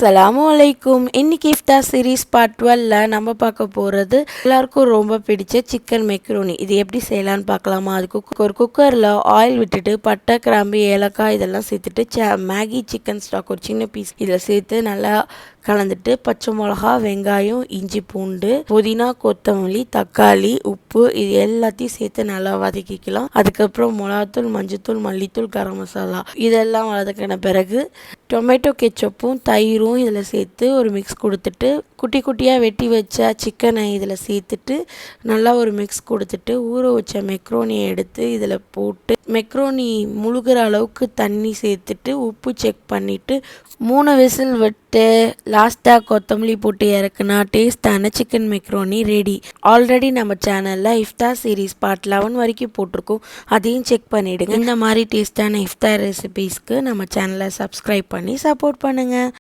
அஸ்ஸலாமு அலைக்கும். இன்னைக்கு இஃப்தார் சீரீஸ் பார்ட் 12ல நம்ம பார்க்க போகிறது எல்லாருக்கும் ரொம்ப பிடிச்ச சிக்கன் மெக்ரோனி. இது எப்படி செய்யலான்னு பார்க்கலாமா? அதுக்கு ஒரு குக்கரில் ஆயில் விட்டுட்டு பட்டை, கிராம்பு, ஏலக்காய் இதெல்லாம் சேர்த்துட்டு மேகி சிக்கன் ஸ்டாக் ஒரு சின்ன பீஸ் இதில் சேர்த்து நல்லா கலந்துட்டு பச்சை மிளகா, வெங்காயம், இஞ்சி, பூண்டு, புதினா, கொத்தமல்லி, தக்காளி, உப்பு இது எல்லாத்தையும் சேர்த்து நல்லா வதக்கிக்கலாம். அதுக்கப்புறம் மிளகாத்தூள், மஞ்சத்தூள், மல்லித்தூள், கரம் மசாலா இதெல்லாம் வதக்கின பிறகு டொமேட்டோ கெச்சப்பும் தயிரும் இதில் சேர்த்து ஒரு மிக்ஸ் கொடுத்துட்டு குட்டி குட்டியாக வெட்டி வச்ச சிக்கனை இதில் சேர்த்துட்டு நல்லா ஒரு மிக்ஸ் கொடுத்துட்டு ஊற வச்ச மெக்ரோனியை எடுத்து இதில் போட்டு மெக்ரோனி முழுகிற அளவுக்கு தண்ணி சேர்த்துட்டு உப்பு செக் பண்ணிவிட்டு 3 விசில் விட்டு லாஸ்ட்டாக கொத்தமல்லி போட்டு இறக்குனா டேஸ்டான சிக்கன் மெக்ரோனி ரெடி. ஆல்ரெடி நம்ம சேனலில் இஃப்தார் சீரீஸ் பார்ட் 11 வரைக்கும் போட்டிருக்கோம், அதையும் செக் பண்ணிவிடுங்க. இந்த மாதிரி டேஸ்டான இஃப்தார் ரெசிபீஸ்க்கு நம்ம சேனலை சப்ஸ்கிரைப் பண்ணி சப்போர்ட் பண்ணுங்கள்.